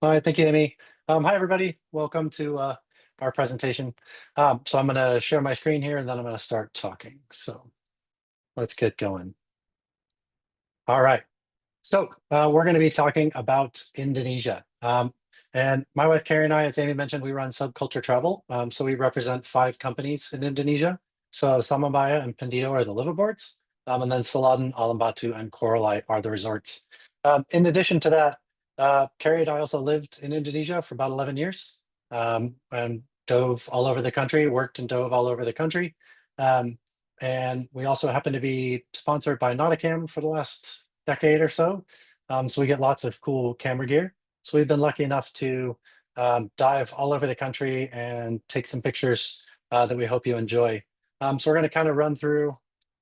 All right, thank you, Amy. Hi, everybody. Welcome to our presentation. So I'm going to share my screen here, and then I'm going to start talking. So let's get going. All right. So we're going to be talking about Indonesia. And my wife, Carrie, and I, as Amy mentioned, we run Subculture Travel. So we represent 5 companies in Indonesia. So Samambaia and Pindito are the liveaboards. And then Siladen, AlamBatu, and Coralie are the resorts. In addition to that, Carrie and I also lived in Indonesia for about 11 years and dove all over the country, worked and dove all over the country. Um, and we also happen to be sponsored by Nauticam for the last decade or so. So we get lots of cool camera gear. So we've been lucky enough to dive all over the country and take some pictures that we hope you enjoy. So we're going to kind of run through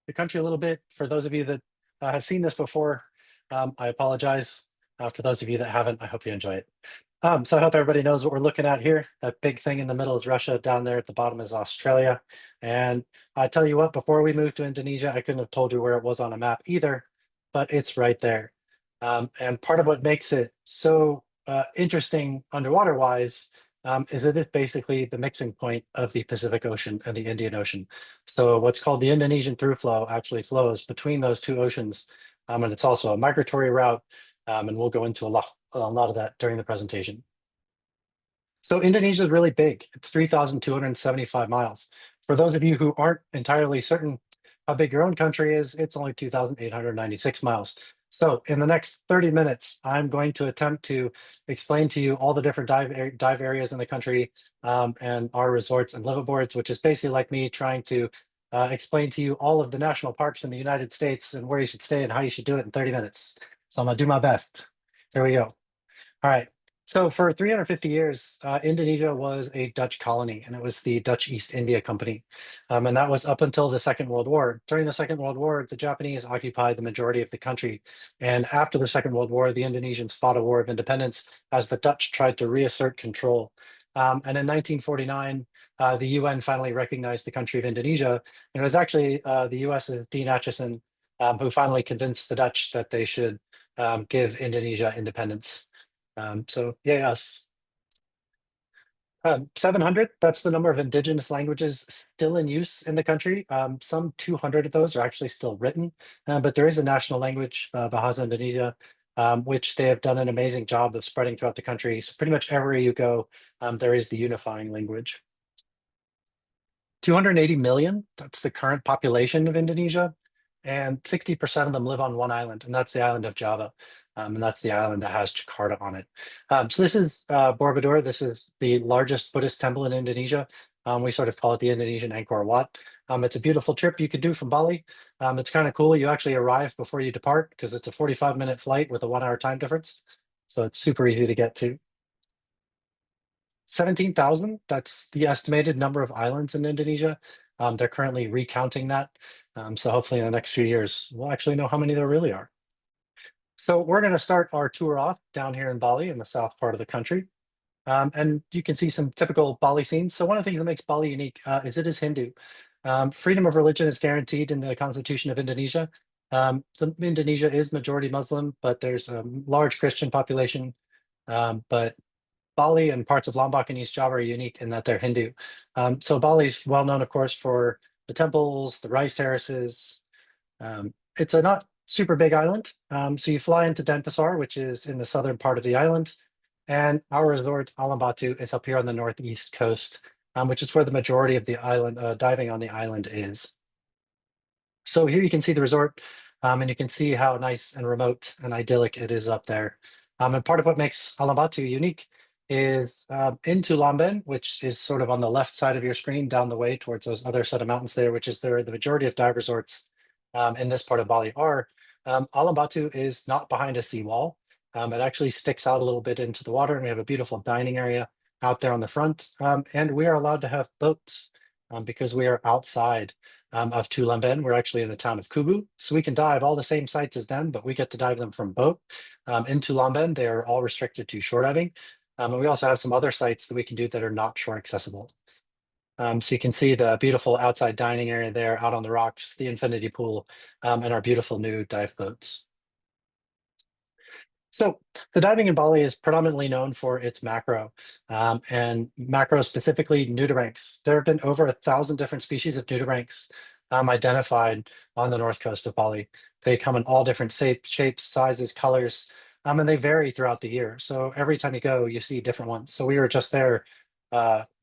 the country a little bit. For those of you that have seen this before, I apologize. For those of you that haven't, I hope you enjoy it. So I hope everybody knows what we're looking at here. That big thing in the middle is Russia. Down there at the bottom is Australia. And I tell you what, before we moved to Indonesia, I couldn't have told you where it was on a map either, but it's right there. And part of what makes it so interesting underwater wise is it is basically the mixing point of the Pacific Ocean and the Indian Ocean. So what's called the Indonesian through flow actually flows between those two oceans. And it's also a migratory route. And we'll go into a lot of that during the presentation. So Indonesia is really big. It's 3,275 miles. For those of you who aren't entirely certain how big your own country is, it's only 2,896 miles. So in the next 30 minutes, I'm going to attempt to explain to you all the different dive areas in the country and our resorts and liveaboards, which is basically like me trying to explain to you all of the national parks in the United States and where you should stay and how you should do it in 30 minutes. So I'm gonna do my best. Here we go. All right. So for 350 years, Indonesia was a Dutch colony, and it was the Dutch East India Company. And that was up until the Second World War. During the Second World War, the Japanese occupied the majority of the country. And after the Second World War, the Indonesians fought a war of independence as the Dutch tried to reassert control. And in 1949, the UN finally recognized the country of Indonesia. And it was actually the US's Dean Acheson who finally convinced the Dutch that they should give Indonesia independence. So yeah, yes. 700, that's the number of indigenous languages still in use in the country. Some 200 of those are actually still written, but there is a national language, Bahasa Indonesia, which they have done an amazing job of spreading throughout the country. So pretty much everywhere you go, there is the unifying language. 280 million, that's the current population of Indonesia. And 60% of them live on one island, and that's the island of Java. And that's the island that has Jakarta on it. So this is Borobudur. This is the largest Buddhist temple in Indonesia. We sort of call it the Indonesian Angkor Wat. It's a beautiful trip you could do from Bali. It's kind of cool. You actually arrive before you depart because it's a 45-minute flight with a 1-hour time difference. So it's super easy to get to. 17,000, that's the estimated number of islands in Indonesia. They're currently recounting that. So hopefully in the next few years, we'll actually know how many there really are. So we're going to start our tour off down here in Bali in the south part of the country. And you can see some typical Bali scenes. So one of the things that makes Bali unique is it is Hindu. Freedom of religion is guaranteed in the Constitution of Indonesia. Indonesia is majority Muslim, but there's a large Christian population. But Bali and parts of Lombok and East Java are unique in that they're Hindu. So Bali is well known, of course, for the temples, the rice terraces. It's a not super big island. So you fly into Denpasar, which is in the southern part of the island. And our resort, AlamBatu, is up here on the northeast coast, which is where the majority of the island diving on the island is. So here you can see the resort, and you can see how nice and remote and idyllic it is up there. And part of what makes AlamBatu unique is into Lembeh, which is sort of on the left side of your screen down the way towards those other set of mountains there, which is the majority of dive resorts in this part of Bali are. AlamBatu is not behind a seawall. It actually sticks out a little bit into the water, and we have a beautiful dining area out there on the front. And we are allowed to have boats because we are outside of Lembeh. We're actually in the town of Kubu, so we can dive all the same sites as them, but we get to dive them from boat. Into Lembeh, they are all restricted to shore diving. And we also have some other sites that we can do that are not shore accessible. So you can see the beautiful outside dining area there out on the rocks, the infinity pool, and our beautiful new dive boats. So the diving in Bali is predominantly known for its macro, and macro specifically nudibranchs. There have been over 1,000 different species of nudibranchs identified on the north coast of Bali. They come in all different shapes, sizes, colors, and they vary throughout the year. So every time you go, you see different ones. So we were just there.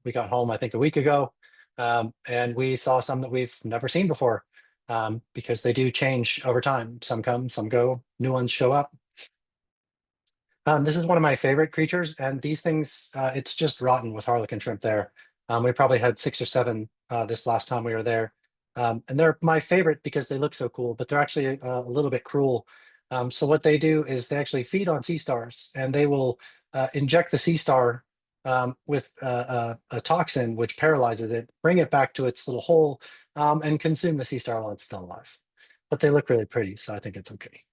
We got home, I think, a week ago, and we saw some that we've never seen before, because they do change over time. Some come, some go, new ones show up. This is one of my favorite creatures, and these things, it's just rotten with harlequin shrimp there. We probably had 6 or 7 this last time we were there. And they're my favorite because they look so cool, but they're actually a little bit cruel. So what they do is they actually feed on sea stars, and they will inject the sea star with a toxin which paralyzes it, bring it back to its little hole, and consume the sea star while it's still alive. But they look really pretty, so I think it's okay.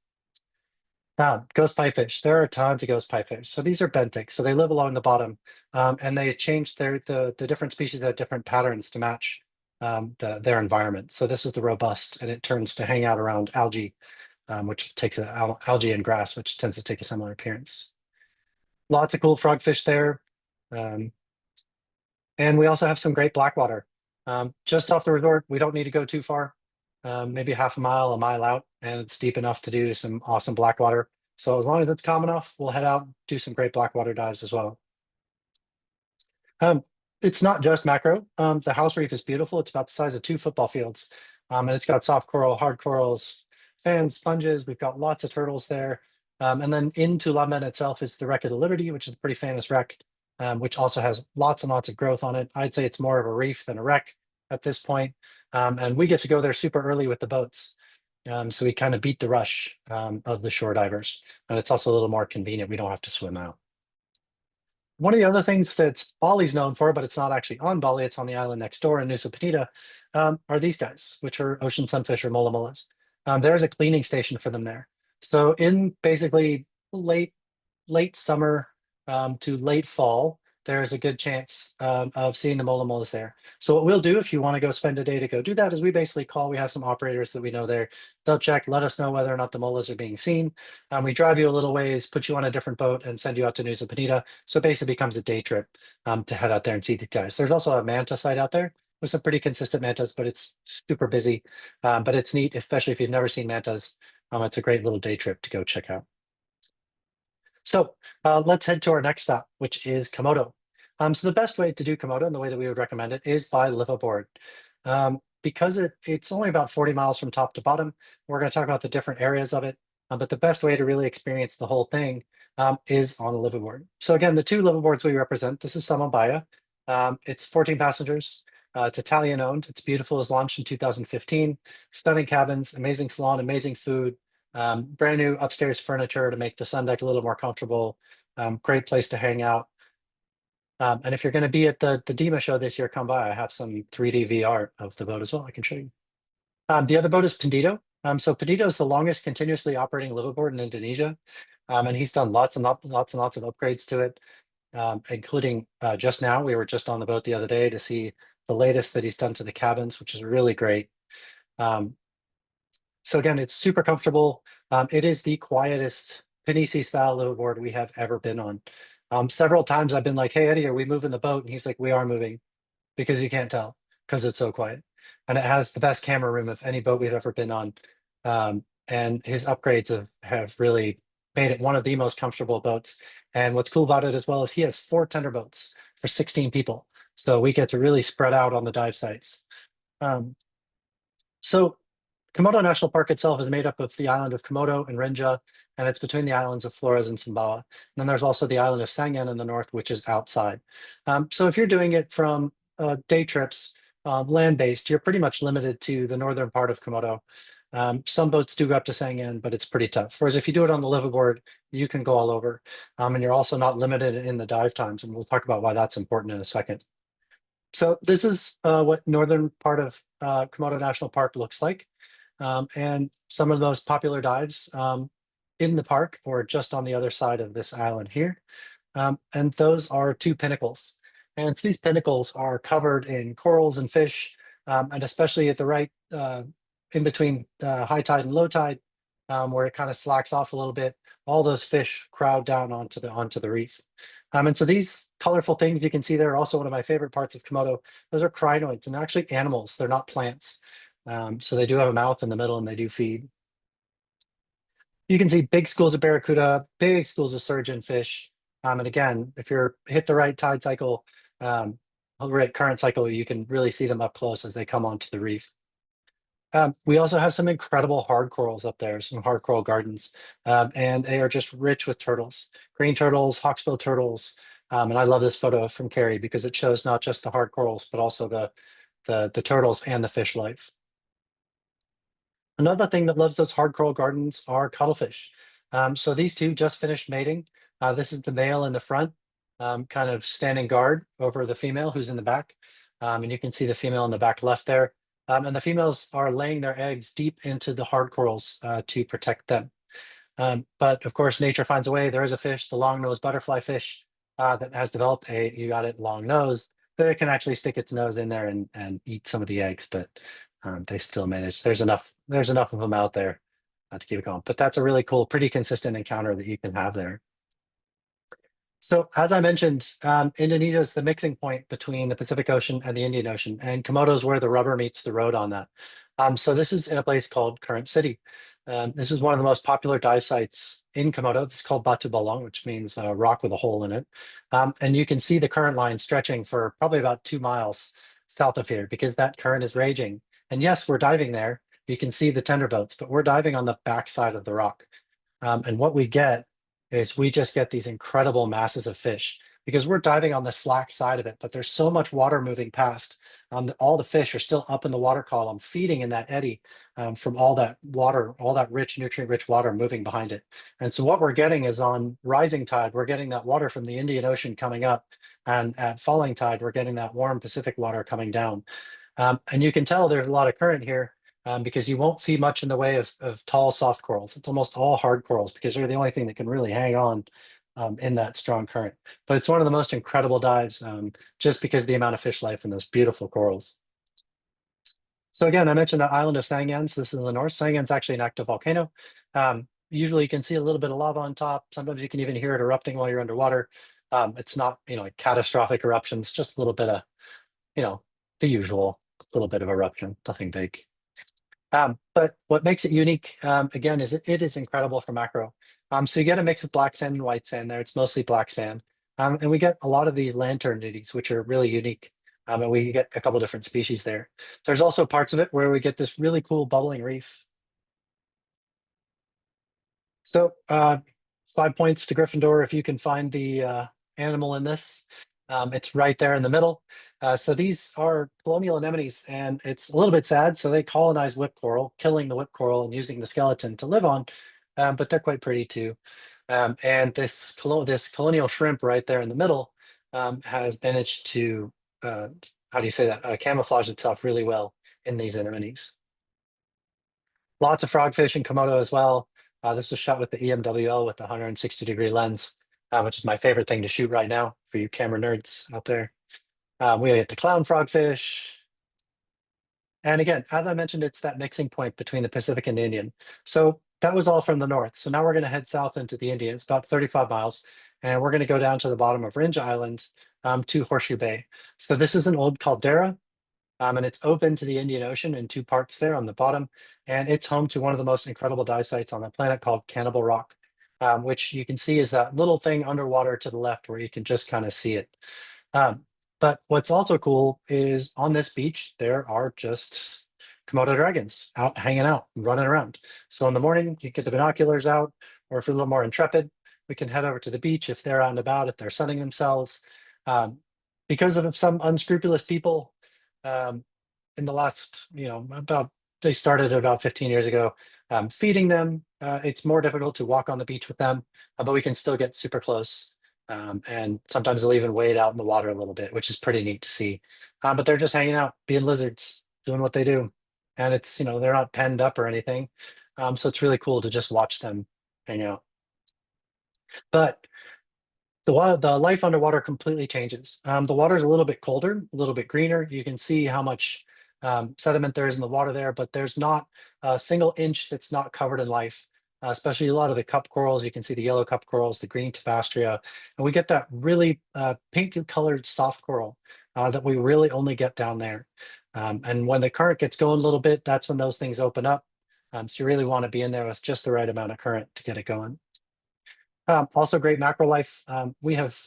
Ghost pipefish. There are tons of ghost pipefish. So these are benthics. So they live along the bottom, and they change the different species have different patterns to match their environment. So this is the robust, and it turns to hang out around algae, which takes algae and grass, which tends to take a similar appearance. Lots of cool frogfish there. Um, and we also have some great blackwater. Just off the resort, we don't need to go too far, maybe half a mile out, and it's deep enough to do some awesome blackwater. So as long as it's calm enough, we'll head out, do some great blackwater dives as well. Um, it's not just macro. The house reef is beautiful. It's about the size of 2 football fields. And it's got soft coral, hard corals, sand, sponges. We've got lots of turtles there. And then into Lembeh itself is the Wreck of the Liberty, which is a pretty famous wreck, which also has lots and lots of growth on it. I'd say it's more of a reef than a wreck at this point. And we get to go there super early with the boats. So we kind of beat the rush of the shore divers. And it's also a little more convenient. We don't have to swim out. One of the other things that Bali's known for, but it's not actually on Bali, it's on the island next door in Nusa Penida, are these guys, which are ocean sunfish or mola molas. There's a cleaning station for them there. So in basically late summer to late fall, there's a good chance of seeing the mola molas there. So what we'll do if you want to go spend a day to go do that is we basically call, we have some operators that we know there. They'll check, let us know whether or not the molas are being seen. We drive you a little ways, put you on a different boat and send you out to Nusa Penida. So it basically becomes a day trip to head out there and see the guys. There's also a manta site out there with some pretty consistent mantas, but it's super busy. But it's neat, especially if you've never seen mantas. It's a great little day trip to go check out. So let's head to our next stop, which is Komodo. So the best way to do Komodo, and the way that we would recommend it, is by liveaboard. Because it's only about 40 miles from top to bottom. We're going to talk about the different areas of it, but the best way to really experience the whole thing is on a liveaboard. So again, the 2 liveaboards we represent, this is Samambaia. It's 14 passengers. It's Italian owned. It's beautiful. It was launched in 2015. Stunning cabins, amazing salon, amazing food. Brand new upstairs furniture to make the sun deck a little more comfortable. Great place to hang out. And if you're going to be at the DEMA show this year, come by. I have some 3D VR of the boat as well. I can show you. The other boat is Pindito. So Pindito is the longest continuously operating liveaboard in Indonesia. And he's done lots and lots of upgrades to it, including just now. We were just on the boat the other day to see the latest that he's done to the cabins, which is really great. So again, it's super comfortable. It is the quietest Pinisi style liveaboard we have ever been on. Several times I've been like, hey, Eddie, are we moving the boat? And he's like, we are moving, because you can't tell because it's so quiet. And it has the best camera room of any boat we've ever been on. And his upgrades have really made it one of the most comfortable boats. And what's cool about it as well is he has 4 tender boats for 16 people. So we get to really spread out on the dive sites. So Komodo National Park itself is made up of the island of Komodo and Rinja, and it's between the islands of Flores and Sumbawa. And then there's also the island of Sangian in the north, which is outside. So if you're doing it from day trips, land-based, you're pretty much limited to the northern part of Komodo. Some boats do go up to Sangian, but it's pretty tough. Whereas if you do it on the liveaboard, you can go all over. And you're also not limited in the dive times, and we'll talk about why that's important in a second. So this is what northern part of Komodo National Park looks like. And some of those popular dives in the park or just on the other side of this island here. And those are 2 pinnacles. And these pinnacles are covered in corals and fish, and especially at the right in between high tide and low tide, where it kind of slacks off a little bit, all those fish crowd down onto the reef. And so these colorful things you can see there are also one of my favorite parts of Komodo. Those are crinoids, and they're actually animals. They're not plants. So they do have a mouth in the middle, and they do feed. You can see big schools of barracuda, big schools of surgeonfish. And again, if you're hit the right tide cycle, right current cycle, you can really see them up close as they come onto the reef. We also have some incredible hard corals up there, some hard coral gardens, and they are just rich with turtles, green turtles, hawksbill turtles. And I love this photo from Carrie because it shows not just the hard corals, but also the turtles and the fish life. Another thing that loves those hard coral gardens are cuttlefish. So these two just finished mating. This is the male in the front, kind of standing guard over the female who's in the back. And you can see the female in the back left there. And the females are laying their eggs deep into the hard corals to protect them. But of course, nature finds a way. There is a fish, the long-nosed butterfly fish, that has developed you got it, long nose, that it can actually stick its nose in there and eat some of the eggs, but they still manage. There's enough of them out there to keep it going. But that's a really cool, pretty consistent encounter that you can have there. So as I mentioned, Indonesia is the mixing point between the Pacific Ocean and the Indian Ocean, and Komodo is where the rubber meets the road on that. So this is in a place called Current City. This is one of the most popular dive sites in Komodo. It's called Batu Bolong, which means rock with a hole in it. And you can see the current line stretching for probably about 2 miles south of here because that current is raging. And yes, we're diving there. You can see the tender boats, but we're diving on the backside of the rock. And what we get is we just get these incredible masses of fish because we're diving on the slack side of it, but there's so much water moving past. All the fish are still up in the water column, feeding in that eddy from all that water, all that rich, nutrient-rich water moving behind it. And so what we're getting is on rising tide, we're getting that water from the Indian Ocean coming up, and at falling tide, we're getting that warm Pacific water coming down. And you can tell there's a lot of current here because you won't see much in the way of tall, soft corals. It's almost all hard corals because they're the only thing that can really hang on in that strong current. But it's one of the most incredible dives just because of the amount of fish life in those beautiful corals. So again, I mentioned the island of Sangans. This is in the north. Sangans actually an active volcano. Usually you can see a little bit of lava on top. Sometimes you can even hear it erupting while you're underwater. It's not, like catastrophic eruptions, just a little bit of, the usual little bit of eruption, nothing big. But what makes it unique, again, is it is incredible for macro. So you get a mix of black sand and white sand there. It's mostly black sand. And we get a lot of these lantern nuddies, which are really unique. And we get a couple different species there. There's also parts of it where we get this really cool bubbling reef. So 5 points to Gryffindor if you can find the animal in this. It's right there in the middle. So these are colonial anemones, and it's a little bit sad. So they colonize whip coral, killing the whip coral and using the skeleton to live on. But they're quite pretty too. And this colonial shrimp right there in the middle has managed to, how do you say that, camouflage itself really well in these anemones. Lots of frogfish in Komodo as well. This was shot with the EMWL with the 160-degree lens, which is my favorite thing to shoot right now for you camera nerds out there. We get the clown frogfish. And again, as I mentioned, it's that mixing point between the Pacific and Indian. So that was all from the north. So now we're going to head south into the Indian. It's about 35 miles. And we're going to go down to the bottom of Rinja Island to Horseshoe Bay. So this is an old caldera. And it's open to the Indian Ocean in 2 parts there on the bottom. And it's home to one of the most incredible dive sites on the planet called Cannibal Rock, which you can see is that little thing underwater to the left where you can just kind of see it. But what's also cool is on this beach, there are just Komodo dragons out hanging out, running around. So in the morning, you get the binoculars out, or if you're a little more intrepid, we can head over to the beach if they're out and about, if they're sunning themselves. Because of some unscrupulous people, in the last, they started about 15 years ago, feeding them. It's more difficult to walk on the beach with them, but we can still get super close. And sometimes they'll even wade out in the water a little bit, which is pretty neat to see. But they're just hanging out, being lizards, doing what they do. And it's, they're not penned up or anything. So it's really cool to just watch them hang out. But the life underwater completely changes. The water is a little bit colder, a little bit greener. You can see how much sediment there is in the water there, but there's not a single inch that's not covered in life. especially a lot of the cup corals. You can see the yellow cup corals, the green tapastria, and we get that really pink colored soft coral that we really only get down there. And when the current gets going a little bit, that's when those things open up. So you really want to be in there with just the right amount of current to get it going. Also great macro life. We have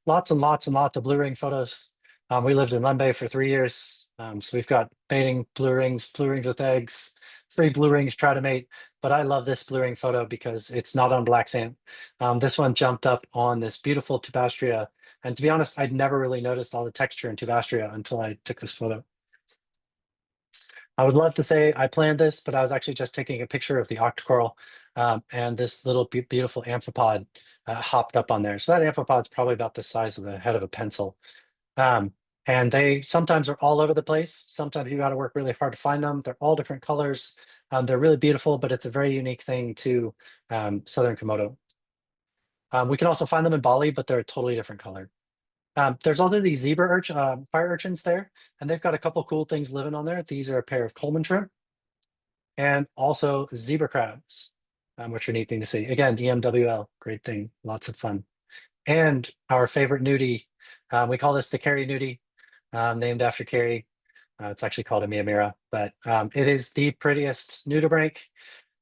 lots and lots and lots of blue ring photos. We lived in Lembeh for 3 years. So we've got mating blue rings with eggs, 3 blue rings try to mate. But I love this blue ring photo because it's not on black sand. This one jumped up on this beautiful tubastria. And to be honest, I'd never really noticed all the texture in tubastria until I took this photo. I would love to say I planned this, but I was actually just taking a picture of the octocoral, and this little beautiful amphipod hopped up on there. So that amphipod's probably about the size of the head of a pencil. Um, and they sometimes are all over the place. Sometimes you got to work really hard to find them. They're all different colors. They're really beautiful, but it's a very unique thing to Southern Komodo. We can also find them in Bali, but they're a totally different color. There's also these fire urchins there, and they've got a couple cool things living on there. These are a pair of Coleman shrimp and also zebra crabs, which are a neat thing to see. Again, EMWL, great thing, lots of fun. And our favorite nudie, we call this the Carrie nudie, named after Carrie. It's actually called a Miamira, but it is the prettiest nudibranch,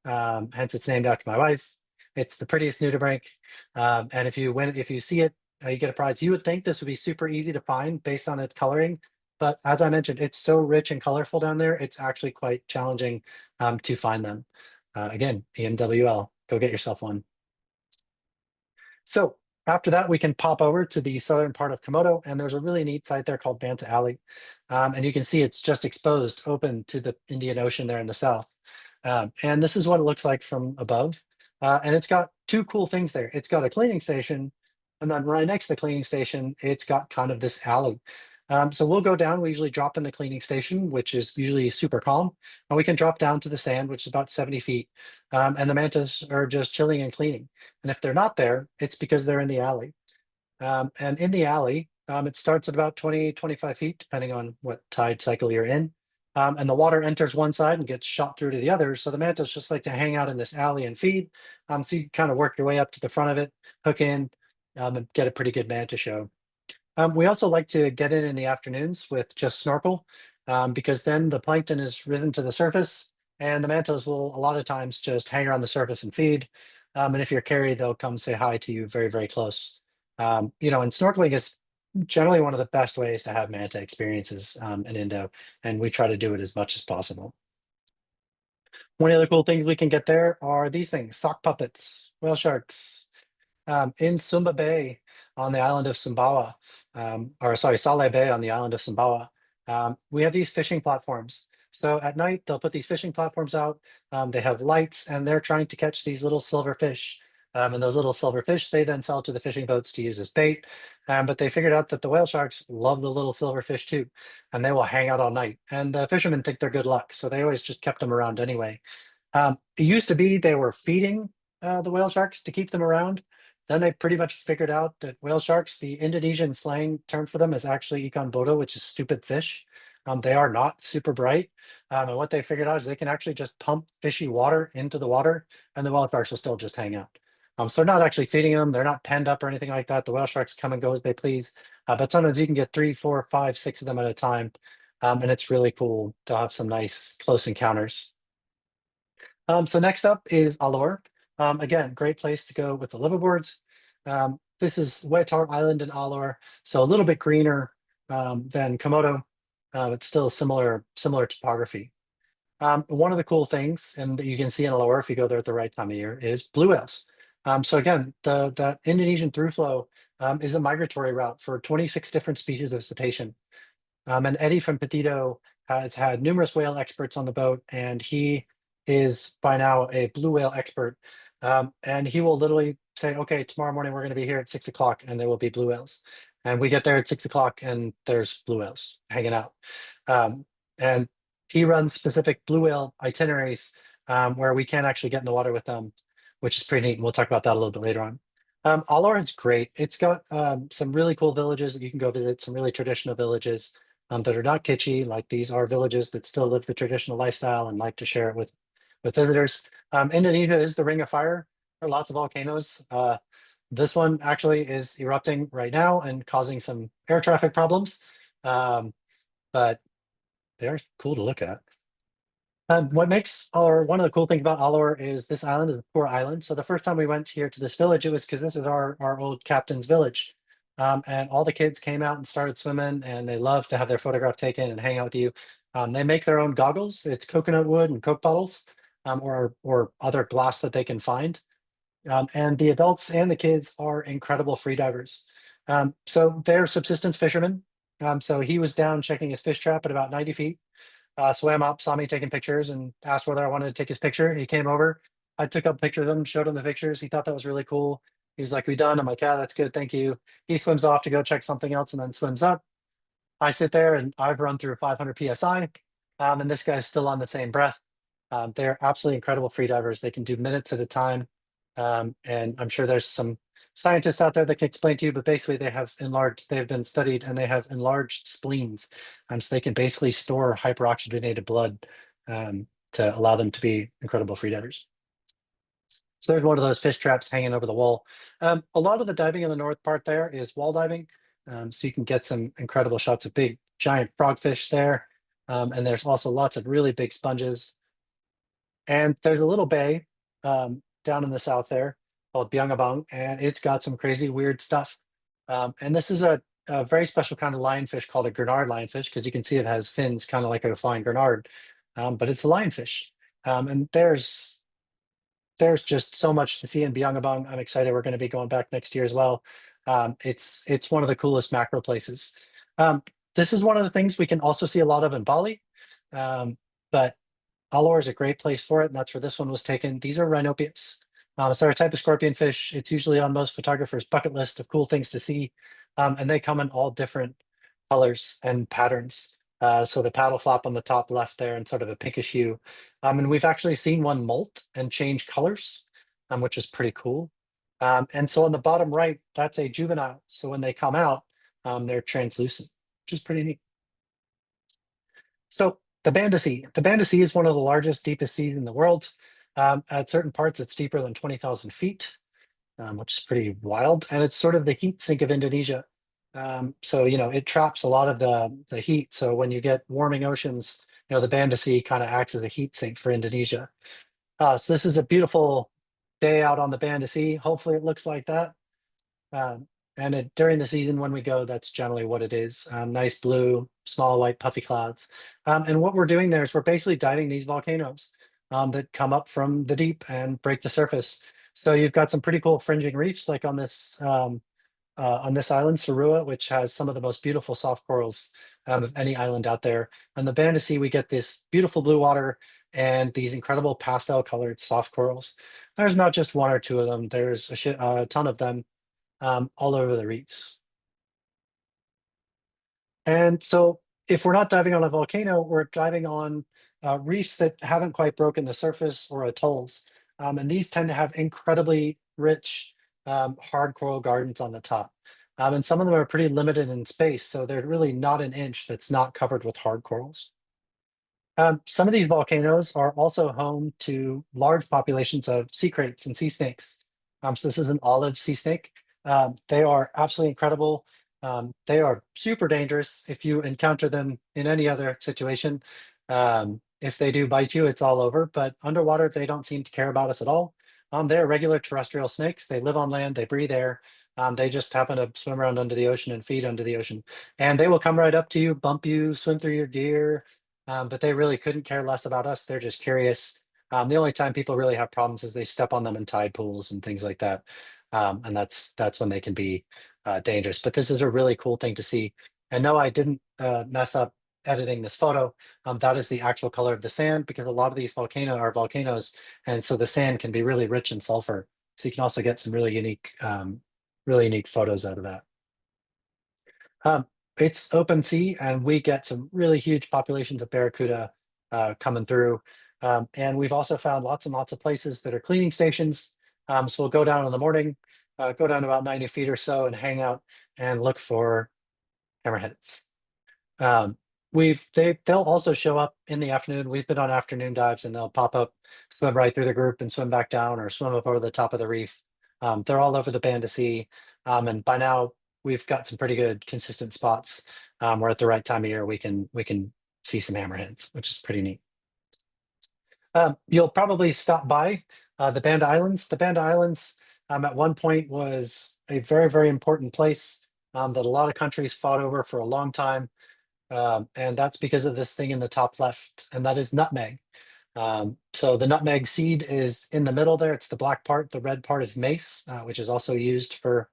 hence it's named after my wife. It's the prettiest nudibranch, and if you see it, you get a prize. You would think this would be super easy to find based on its coloring, but as I mentioned, it's so rich and colorful down there, it's actually quite challenging to find them. Again, EMWL, go get yourself one. So after that, we can pop over to the southern part of Komodo, and there's a really neat site there called Banta Alley. And you can see it's just exposed, open to the Indian Ocean there in the south. And this is what it looks like from above. And it's got two cool things there. It's got a cleaning station, and then right next to the cleaning station, it's got kind of this alley. So we'll go down, we usually drop in the cleaning station, which is usually super calm, and we can drop down to the sand, which is about 70 feet. And the mantas are just chilling and cleaning. And if they're not there, it's because they're in the alley. And in the alley, it starts at about 20, 25 feet, depending on what tide cycle you're in. And the water enters one side and gets shot through to the other. So the mantas just like to hang out in this alley and feed. So you kind of work your way up to the front of it, hook in, and get a pretty good manta show. We also like to get in the afternoons with just snorkel, because then the plankton is risen to the surface, and the mantas will a lot of times just hang around the surface and feed. And if you're carried, they'll come say hi to you very, very close. And snorkeling is generally one of the best ways to have manta experiences in Indo, and we try to do it as much as possible. One of the cool things we can get there are these things: sock puppets, whale sharks. In Sumba Bay on the island of Sumbawa, Sale Bay on the island of Sumbawa, we have these fishing platforms. So at night, they'll put these fishing platforms out. They have lights, and they're trying to catch these little silver fish. And those little silver fish, they then sell to the fishing boats to use as bait. But they figured out that the whale sharks love the little silver fish too, and they will hang out all night. And the fishermen think they're good luck, so they always just kept them around anyway. It used to be they were feeding the whale sharks to keep them around. Then they pretty much figured out that whale sharks, the Indonesian slang term for them is actually ikan bodo, which is stupid fish. They are not super bright. And what they figured out is they can actually just pump fishy water into the water, and the whale sharks will still just hang out. So they're not actually feeding them. They're not penned up or anything like that. The whale sharks come and go as they please. But sometimes you can get 3, 4, 5, 6 of them at a time. And it's really cool to have some nice close encounters. So next up is Alor. Again, great place to go with the liveaboards. This is Wetar Island in Alor, so a little bit greener than Komodo, but still similar topography. One of the cool things, and that you can see in Alor if you go there at the right time of year, is blue whales. So again, the Indonesian through flow is a migratory route for 26 different species of cetacean. And Eddie from Pindito has had numerous whale experts on the boat, and he is by now a blue whale expert. And he will literally say, okay, tomorrow morning we're going to be here at 6 o'clock and there will be blue whales. And we get there at 6 o'clock and there's blue whales hanging out. And he runs specific blue whale itineraries where we can actually get in the water with them, which is pretty neat. And we'll talk about that a little bit later on. Alor is great. It's got some really cool villages that you can go visit, some really traditional villages that are not kitschy. Like, these are villages that still live the traditional lifestyle and like to share it with with visitors. Indonesia is the Ring of Fire. There are lots of volcanoes. This one actually is erupting right now and causing some air traffic problems, but they're cool to look at. What makes Alor, one of the cool things about Alor is this island is a poor island. So the first time we went here to this village, it was because this is our old captain's village. And all the kids came out and started swimming, and they love to have their photograph taken and hang out with you. They make their own goggles. It's coconut wood and Coke bottles, or other glass that they can find. And the adults and the kids are incredible free divers. So they're subsistence fishermen. So he was down checking his fish trap at about 90 feet, swam up, saw me taking pictures, and asked whether I wanted to take his picture. He came over. I took up pictures of him, showed him the pictures. He thought that was really cool. He was like, "We done?" I'm like, "Yeah, that's good. Thank you." He swims off to go check something else and then swims up. I sit there and I've run through 500 psi, and this guy's still on the same breath. They're absolutely incredible free divers. They can do minutes at a time, and I'm sure there's some scientists out there that can explain to you. But basically, they have enlarged. They've been studied, and they have enlarged spleens, so they can basically store hyperoxygenated blood to allow them to be incredible free divers. So there's one of those fish traps hanging over the wall. A lot of the diving in the north part there is wall diving. So you can get some incredible shots of big giant frogfish there. And there's also lots of really big sponges. And there's a little bay down in the south there called Biangabang, and it's got some crazy weird stuff. And this is a very special kind of lionfish called a Gurnard lionfish, because you can see it has fins kind of like a flying Gurnard, but it's a lionfish. And there's just so much to see in Biangabang. I'm excited. We're going to be going back next year as well. It's one of the coolest macro places. Um, this is one of the things we can also see a lot of in Bali, but Alor is a great place for it, and that's where this one was taken. These are rhinopias. So they're a type of scorpion fish. It's usually on most photographers' bucket list of cool things to see, and they come in all different colors and patterns. So the paddle flap on the top left there and sort of a pinkish hue. And we've actually seen one molt and change colors, which is pretty cool. And so on the bottom right, that's a juvenile. So when they come out, they're translucent, which is pretty neat. So the Banda Sea. The Banda Sea is one of the largest, deepest seas in the world. At certain parts, it's deeper than 20,000 feet, which is pretty wild. And it's sort of the heat sink of Indonesia. So, it traps a lot of the heat. So when you get warming oceans, the Banda Sea kind of acts as a heat sink for Indonesia. So this is a beautiful day out on the Banda Sea. Hopefully it looks like that. During the season when we go, that's generally what it is. Nice blue, small white puffy clouds. And what we're doing there is we're basically diving these volcanoes that come up from the deep and break the surface. So you've got some pretty cool fringing reefs, like on this island, Sarua, which has some of the most beautiful soft corals of any island out there. On the Banda Sea, we get this beautiful blue water and these incredible pastel colored soft corals. There's not just one or two of them. There's a ton of them all over the reefs. And so if we're not diving on a volcano, we're diving on reefs that haven't quite broken the surface, or atolls. And these tend to have incredibly rich hard coral gardens on the top. And some of them are pretty limited in space, so they're really not an inch that's not covered with hard corals. Some of these volcanoes are also home to large populations of sea kraits and sea snakes. So this is an olive sea snake. They are absolutely incredible. They are super dangerous if you encounter them in any other situation. If they do bite you, it's all over. But underwater, they don't seem to care about us at all. They're regular terrestrial snakes. They live on land. They breathe air. They just happen to swim around under the ocean and feed under the ocean. And they will come right up to you, bump you, swim through your gear. But they really couldn't care less about us. They're just curious. The only time people really have problems is they step on them in tide pools and things like that. And that's when they can be dangerous. But this is a really cool thing to see. And no, I didn't mess up editing this photo. That is the actual color of the sand, because a lot of these are volcanoes, and so the sand can be really rich in sulfur. So you can also get some really unique photos out of that. Um, it's open sea, and we get some really huge populations of barracuda coming through. And we've also found lots and lots of places that are cleaning stations. So we'll go down in the morning, go down about 90 feet or so and hang out and look for hammerheads. They'll also show up in the afternoon. We've been on afternoon dives and they'll pop up, swim right through the group and swim back down or swim up over the top of the reef. They're all over the Banda Sea. And by now we've got some pretty good consistent spots. Where at the right time of year we can see some hammerheads, which is pretty neat. You'll probably stop by the Banda Islands. The Banda Islands at one point was a very, very important place that a lot of countries fought over for a long time. And that's because of this thing in the top left, and that is nutmeg. So the nutmeg seed is in the middle there. It's the black part. The red part is mace, which is also used for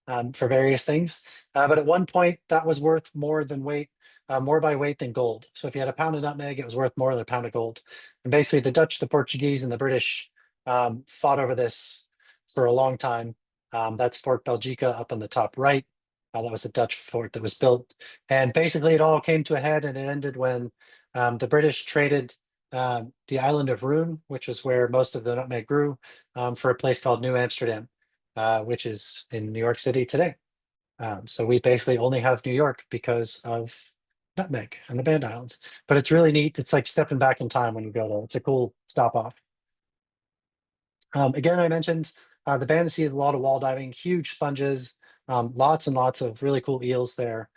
various things. But at one point, that was worth more than weight, more by weight than gold. So if you had a pound of nutmeg, it was worth more than a pound of gold. And basically, the Dutch, the Portuguese, and the British fought over this for a long time. That's Fort Belgica up on the top right. That was a Dutch fort that was built. And basically, it all came to a head and it ended when the British traded the island of Roon, which was where most of the nutmeg grew, for a place called New Amsterdam, which is in New York City today. So we basically only have New York because of nutmeg and the Band Islands. But it's really neat. It's like stepping back in time when you go there. It's a cool stop off. Again, I mentioned the Banda Sea is a lot of wall diving, huge sponges, lots and lots of really cool eels there.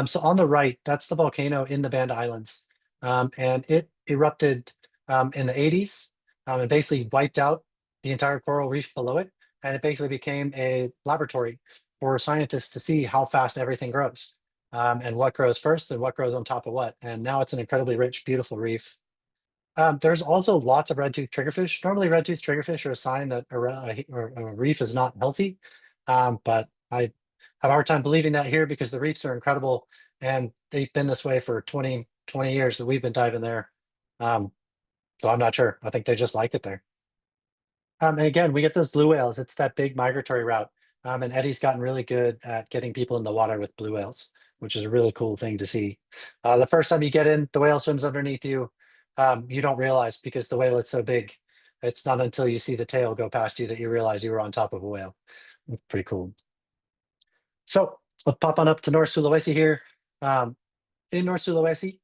So on the right, that's the volcano in the Banda Islands. And it erupted in the 80s and basically wiped out the entire coral reef below it. And it basically became a laboratory for scientists to see how fast everything grows and what grows first and what grows on top of what. And now it's an incredibly rich, beautiful reef. There's also lots of red-tooth triggerfish. Normally, red-tooth triggerfish are a sign that a reef is not healthy. But I have a hard time believing that here because the reefs are incredible and they've been this way for 20 years that we've been diving there. So I'm not sure. I think they just like it there. And again, we get those blue whales. It's that big migratory route. And Eddie's gotten really good at getting people in the water with blue whales, which is a really cool thing to see. The first time you get in, the whale swims underneath you. You don't realize because the whale is so big. It's not until you see the tail go past you that you realize you were on top of a whale. It's pretty cool. So let's pop on up to North Sulawesi here. In North Sulawesi,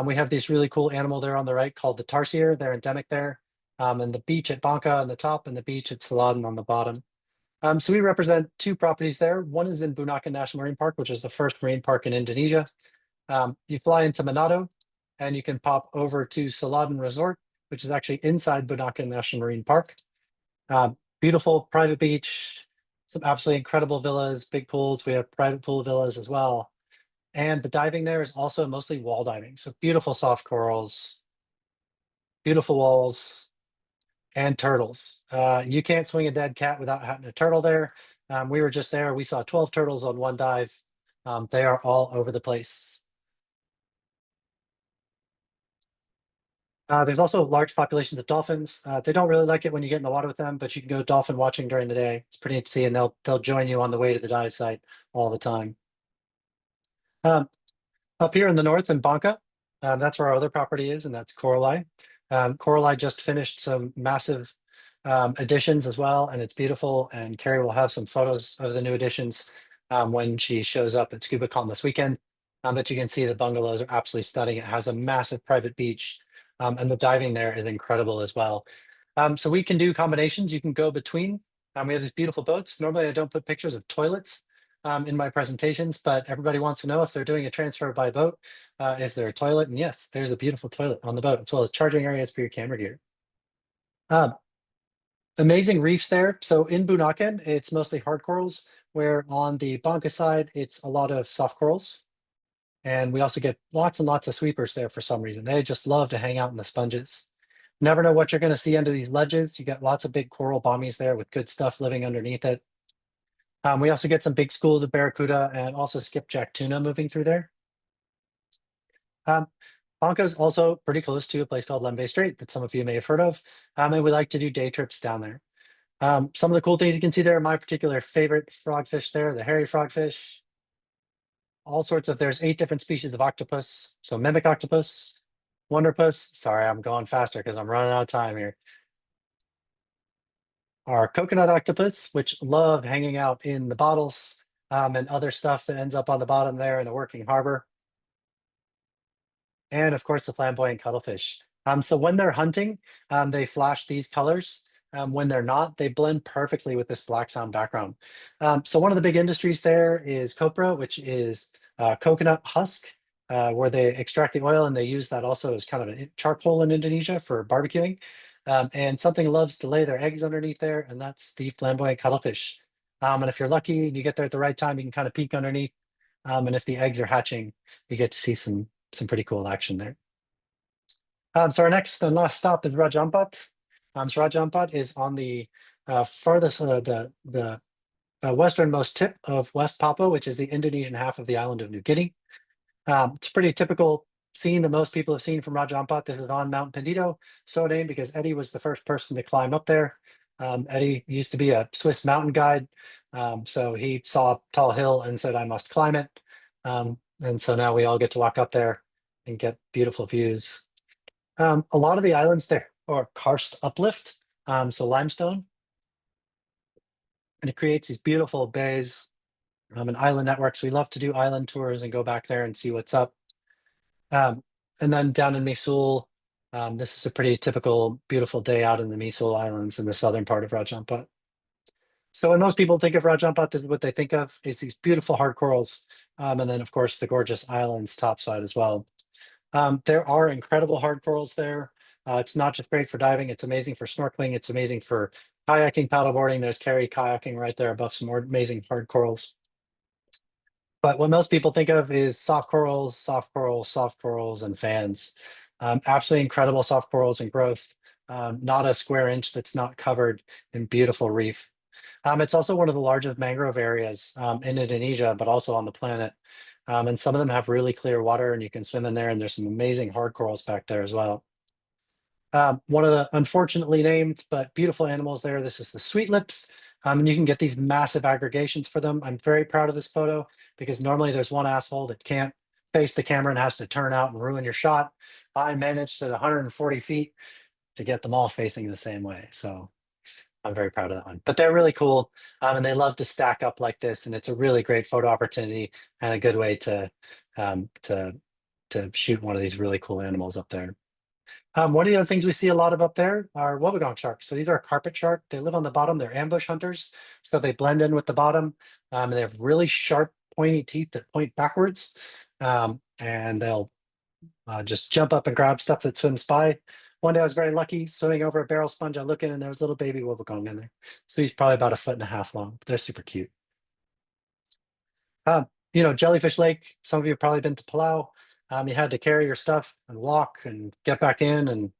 we have this really cool animal there on the right called the tarsier. They're endemic there. And the beach at Bangka on the top and the beach at Siladen on the bottom. So we represent two properties there. One is in Bunaken National Marine Park, which is the first marine park in Indonesia. You fly into Manado and you can pop over to Siladen Resort, which is actually inside Bunaken National Marine Park. Beautiful private beach, some absolutely incredible villas, big pools. We have private pool villas as well. And the diving there is also mostly wall diving. So beautiful soft corals, beautiful walls, and turtles. You can't swing a dead cat without having a turtle there. We were just there. We saw 12 turtles on one dive. They are all over the place. There's also large populations of dolphins. They don't really like it when you get in the water with them, but you can go dolphin watching during the day. It's pretty neat to see, and they'll join you on the way to the dive site all the time. Up here in the north in Bangka, that's where our other property is, and that's Coralie. Coralie just finished some massive additions as well, and it's beautiful. And Carrie will have some photos of the new additions when she shows up at ScubaCon this weekend. But you can see the bungalows are absolutely stunning. It has a massive private beach, and the diving there is incredible as well. So we can do combinations. You can go between. We have these beautiful boats. Normally, I don't put pictures of toilets in my presentations, but everybody wants to know if they're doing a transfer by boat, is there a toilet? And yes, there's a beautiful toilet on the boat, as well as charging areas for your camera gear. Amazing reefs there. So in Bunaken, it's mostly hard corals, where on the Bangka side, it's a lot of soft corals. And we also get lots and lots of sweepers there for some reason. They just love to hang out in the sponges. Never know what you're going to see under these ledges. You got lots of big coral bommies there with good stuff living underneath it. We also get some big schools of barracuda and also skipjack tuna moving through there. Bangka is also pretty close to a place called Lembeh Strait that some of you may have heard of. And we like to do day trips down there. Some of the cool things you can see there, my particular favorite frogfish there, the hairy frogfish. All sorts of, there's 8 different species of octopus. So mimic octopus, wonderpus. Sorry, I'm going faster because I'm running out of time here. Our coconut octopus, which love hanging out in the bottles and other stuff that ends up on the bottom there in the working harbor. and of course the flamboyant cuttlefish. So when they're hunting, they flash these colors. When they're not, they blend perfectly with this black sound background. So one of the big industries there is copra, which is coconut husk, where they extract the oil and they use that also as kind of a charcoal in Indonesia for barbecuing. And something loves to lay their eggs underneath there, and that's the flamboyant cuttlefish. And if you're lucky and you get there at the right time, you can kind of peek underneath. And if the eggs are hatching, you get to see some pretty cool action there. So our next and last stop is Raja Ampat. So Raja Ampat is on the farthest, the westernmost tip of West Papua, which is the Indonesian half of the island of New Guinea. It's a pretty typical scene that most people have seen from Raja Ampat. This is on Mount Pindito, so named because Eddie was the first person to climb up there. Eddie used to be a Swiss mountain guide, so he saw a tall hill and said, "I must climb it." And so now we all get to walk up there and get beautiful views. A lot of the islands there are karst uplift, so limestone, and it creates these beautiful bays and island networks. We love to do island tours and go back there and see what's up. And then down in Misul, this is a pretty typical beautiful day out in the Misul Islands in the southern part of Raja Ampat. So when most people think of Raja Ampat, this is what they think of is these beautiful hard corals, and then of course the gorgeous islands topside as well. There are incredible hard corals there. It's not just great for diving, it's amazing for snorkeling, it's amazing for kayaking, paddleboarding. There's carry kayaking right there above some more amazing hard corals. But what most people think of is soft corals, soft corals, soft corals, and fans. Absolutely incredible soft corals and growth. Not a square inch that's not covered in beautiful reef. It's also one of the largest mangrove areas in Indonesia, but also on the planet. And some of them have really clear water and you can swim in there, and there's some amazing hard corals back there as well. One of the unfortunately named but beautiful animals there, this is the sweet lips. And you can get these massive aggregations for them. I'm very proud of this photo because normally there's one asshole that can't face the camera and has to turn out and ruin your shot. I managed at 140 feet to get them all facing the same way. So I'm very proud of that one. But they're really cool, and they love to stack up like this, and it's a really great photo opportunity and a good way to um, to to shoot one of these really cool animals up there. One of the other things we see a lot of up there are wobbegong sharks. So these are a carpet shark. They live on the bottom. They're ambush hunters, so they blend in with the bottom. And they have really sharp, pointy teeth that point backwards, and they'll just jump up and grab stuff that swims by. One day I was very lucky swimming over a barrel sponge. I look in and there was a little baby wobbegong in there. So he's probably about 1.5 feet long. They're super cute. Jellyfish Lake. Some of you have probably been to Palau. You had to carry your stuff and walk and get back in and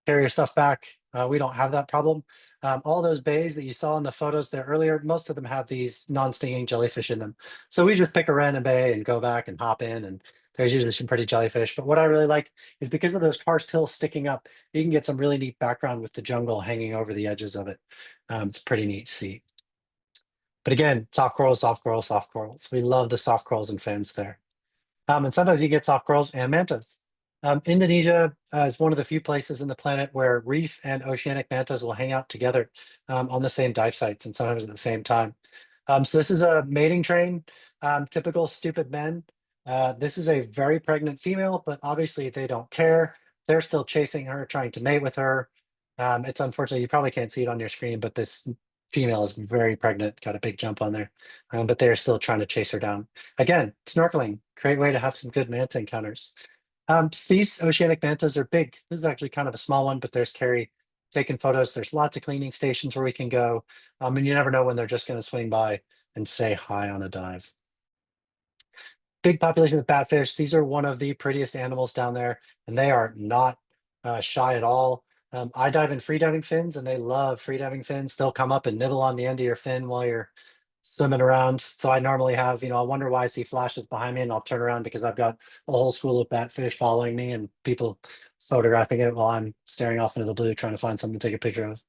carry your stuff back. We don't have that problem. All those bays that you saw in the photos there earlier, most of them have these non-stinging jellyfish in them. So we just pick a random bay and go back and hop in, and there's usually some pretty jellyfish. But what I really like is because of those karst hills sticking up, you can get some really neat background with the jungle hanging over the edges of it. It's pretty neat to see. But again, soft corals, soft corals, soft corals. We love the soft corals and fans there. And sometimes you get soft corals and mantas. Indonesia is one of the few places in the planet where reef and oceanic mantas will hang out together on the same dive sites and sometimes at the same time. So this is a mating train, typical stupid men. This is a very pregnant female, but obviously they don't care. They're still chasing her, trying to mate with her. It's unfortunate, you probably can't see it on your screen, but this female is very pregnant, got a big jump on there, but they're still trying to chase her down. Again, snorkeling, great way to have some good manta encounters. These oceanic mantas are big. This is actually kind of a small one, but there's Carrie taking photos. There's lots of cleaning stations where we can go. And you never know when they're just going to swing by and say hi on a dive. Big population of batfish. These are one of the prettiest animals down there, and they are not shy at all. I dive in freediving fins, and they love freediving fins. They'll come up and nibble on the end of your fin while you're swimming around. So I normally have, I wonder why I see flashes behind me, and I'll turn around because I've got a whole school of batfish following me and people photographing it while I'm staring off into the blue trying to find something to take a picture of.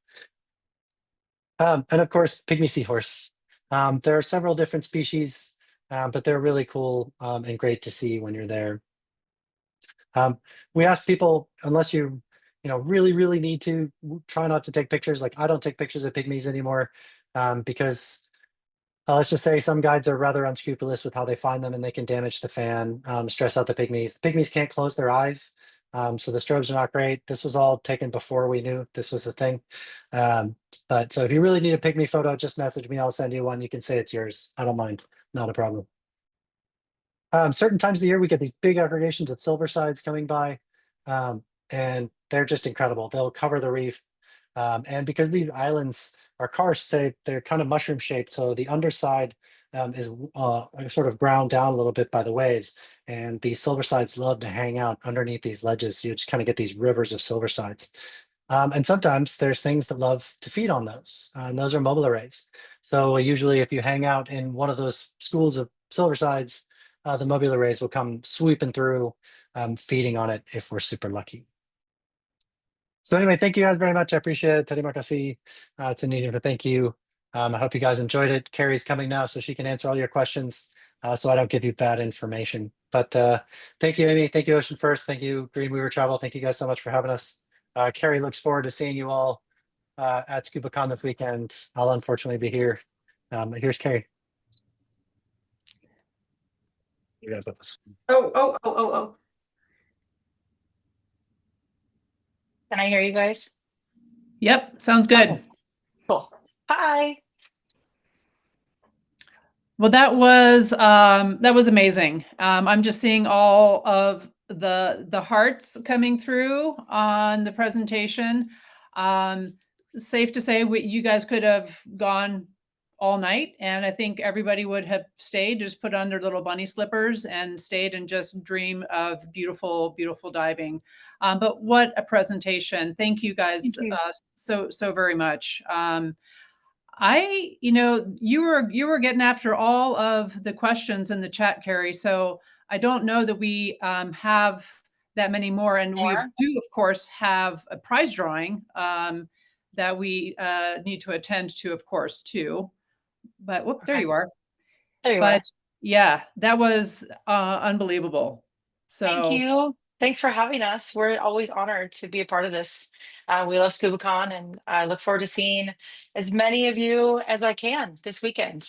And of course, pygmy seahorse. There are several different species, but they're really cool and great to see when you're there. We ask people, unless you, really, really need to, try not to take pictures. Like I don't take pictures of pygmies anymore because Let's just say some guides are rather unscrupulous with how they find them and they can damage the fan, stress out the pygmies. The pygmies can't close their eyes, so the strobes are not great. This was all taken before we knew this was a thing. But so if you really need a pygmy photo, just message me. I'll send you one. You can say it's yours. I don't mind. Not a problem. Certain times of the year, we get these big aggregations of silversides coming by, and they're just incredible. They'll cover the reef. And because these islands are karst, they're kind of mushroom shaped. So the underside is sort of ground down a little bit by the waves. And these silversides love to hang out underneath these ledges. You just kind of get these rivers of silversides. And sometimes there's things that love to feed on those, and those are mobile arrays. So usually if you hang out in one of those schools of silversides, the mobile arrays will come sweeping through, feeding on it if we're super lucky. So anyway, thank you guys very much. I appreciate it. Terima kasih. It's a needed to thank you. I hope you guys enjoyed it. Carrie's coming now, so she can answer all your questions, so I don't give you bad information. But thank you, Amy. Thank you, Ocean First. Thank you, Green Weaver Travel. Thank you guys so much for having us. Carrie looks forward to seeing you all at ScubaCon this weekend. I'll unfortunately be here. Here's Carrie. You guys with this. Oh. Can I hear you guys? Yep, sounds good. Cool. Hi. Well, that was amazing. I'm just seeing all of the hearts coming through on the presentation. Safe to say you guys could have gone all night, and I think everybody would have stayed, just put on their little bunny slippers and stayed and just dream of beautiful, beautiful diving. But what a presentation. Thank you guys so very much. You were getting after all of the questions in the chat, Carrie. So I don't know that we have that many more. And we do, of course, have a prize drawing that we need to attend to, of course, too. But whoop, there you are. There you are. Yeah, that was unbelievable. So thank you. Thanks for having us. We're always honored to be a part of this. We love ScubaCon, and I look forward to seeing as many of you as I can this weekend.